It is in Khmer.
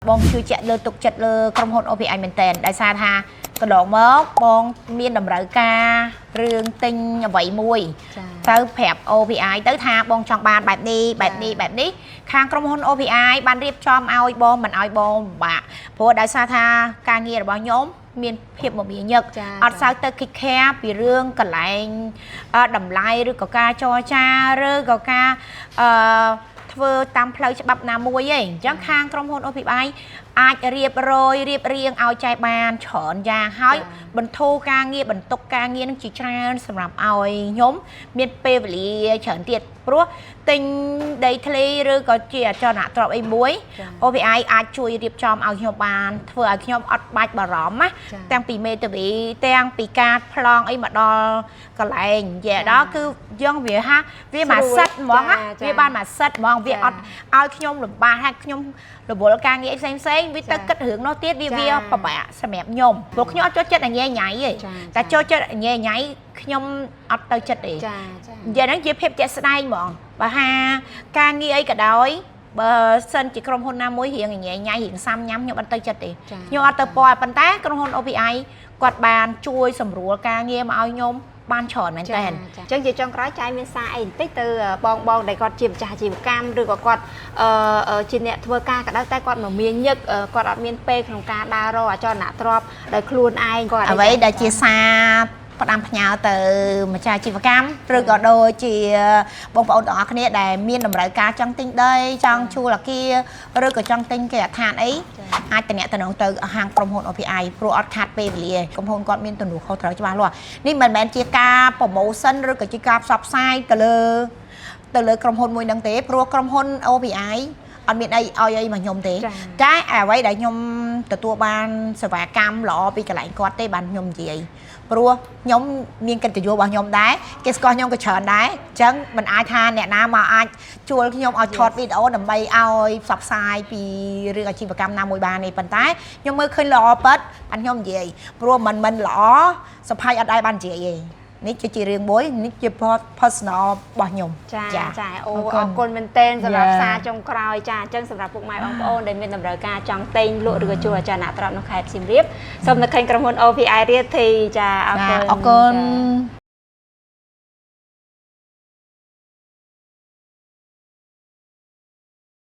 បងជួយចាក់លើទុកចិត្តលើក្រុមហ៊ុន OPI មែនតើដោយសារថាកន្លងមកបងមានតម្រូវការរឿងទិញអ្វីមួយទៅប្រាប់ OPI ទៅថាបងចង់បានបែបនេះខាងក្រុមហ៊ុន OPI បានរៀបចំឲ្យបងមិនឲ្យបងពិបាកព្រោះដោយសារថាការងាររបស់ខ្ញុំមានភាពមមាញឹកអត់សូវទៅគិតខាពីរឿងកន្លែងតម្លៃឬក៏ការចរចាឬក៏ការធ្វើតាមផ្លូវច្បាប់ណាមួយឯងអញ្ចឹងខាងក្រុមហ៊ុន OPI អាចរៀបរៀងឲ្យចែកបានច្រើនយ៉ាងហើយបន្ធូរការងារបន្ទុកការងារនឹងជាច្រើនសម្រាប់ឲ្យខ្ញុំមានពេលវេលាច្រើនទៀតព្រោះទិញដីធ្លីឬក៏ជាអចលនទ្រព្យអីមួយ OPI អាចជួយរៀបចំឲ្យខ្ញុំបានធ្វើឲ្យខ្ញុំអត់បាច់បារម្ភណាទាំងពីមេធាវីទាំងពីការប្លង់អីមកដល់កន្លែងនិយាយដល់គឺយើងវាហាវាមួយសិតហ្មងណាវាបានមួយសិតហ្មងវាអត់ឲ្យខ្ញុំលំបាកហើយខ្ញុំរវល់ការងារផ្សេងវាទៅគិតរឿងនោះទៀតវាពិបាកសម្រាប់ខ្ញុំព្រោះខ្ញុំអត់ចូលចិត្តញ៉ៃញ៉ៃទេតែចូលចិត្តញ៉ៃញ៉ៃខ្ញុំអត់ទៅចិត្តទេនិយាយហ្នឹងជាភាពជាក់ស្ដែងហ្មងបើហាការងារអីក៏ដោយបើសិនជាក្រុមហ៊ុនណាមួយរៀងញ៉ៃញ៉ៃរៀងសាំញ៉ាំខ្ញុំអត់ទៅចិត្តទេខ្ញុំអត់ទៅពាល់ប៉ុន្តែក្រុមហ៊ុន OPI គាត់បានជួយសម្រួលការងារមកឲ្យខ្ញុំបានច្រើនមែនតើអញ្ចឹងជាចុងក្រោយចាយមានសារអីបន្តិចទៅបងដែលគាត់ជាម្ចាស់អាជីវកម្មឬក៏គាត់ជាអ្នកធ្វើការក៏ដោយតែគាត់មមាញឹកគាត់អត់មានពេលក្នុងការដើររកអចលនទ្រព្យដោយខ្លួនឯងគាត់អ្វីដែលជាសារផ្ដាំផ្ញើទៅម្ចាស់អាជីវកម្មឬក៏ដូចជាបងប្អូនទាំងអស់គ្នាដែលមានតម្រូវការចង់ទិញដីចង់ជួលអគារឬក៏ចង់ទិញគេអាឋានអីអាចតំណទៅហាងក្រុមហ៊ុន OPI ព្រោះអត់ខាតពេលវេលាក្រុមហ៊ុនគាត់មានទំនួលខុសត្រូវច្បាស់លាស់នេះមិនមែនជាការ promotion ឬក៏ជាការផ្សព្វផ្សាយទៅលើក្រុមហ៊ុនមួយហ្នឹងទេព្រោះក្រុមហ៊ុន OPI អត់មានអីឲ្យអីមកខ្ញុំទេតែអ្វីដែលខ្ញុំទទួលបានសេវាកម្មល្អពីកន្លែងគាត់ទេបានខ្ញុំនិយាយព្រោះខ្ញុំមានកិត្តិយសរបស់ខ្ញុំដែរគេស្គាល់ខ្ញុំក៏ច្រើនដែរអញ្ចឹងមិនអាចថាអ្នកណាមកអាចជួលខ្ញុំឲ្យថតវីដេអូដើម្បីឲ្យផ្សព្វផ្សាយពីរឿងអាជីវកម្មណាមួយបានទេប៉ុន្តែខ្ញុំមើលឃើញល្អប៉ិតបានខ្ញុំនិយាយព្រោះមិនល្អសុភ័យអត់ដែរបាននិយាយទេនេះជារឿងមួយនេះជា personal របស់ខ្ញុំចាអូអរគុណមែនទែនសម្រាប់សារចុងក្រោយចាអញ្ចឹងសម្រាប់ពុកម៉ែបងប្អូនដែលមានតម្រូវការចង់ទិញលក់ឬក៏ជួលអចលនទ្រព្យនៅខេត្តសៀមរាបសូមនឹកឃើញក្រុមហ៊ុន OPI Realty ចាអរគុណ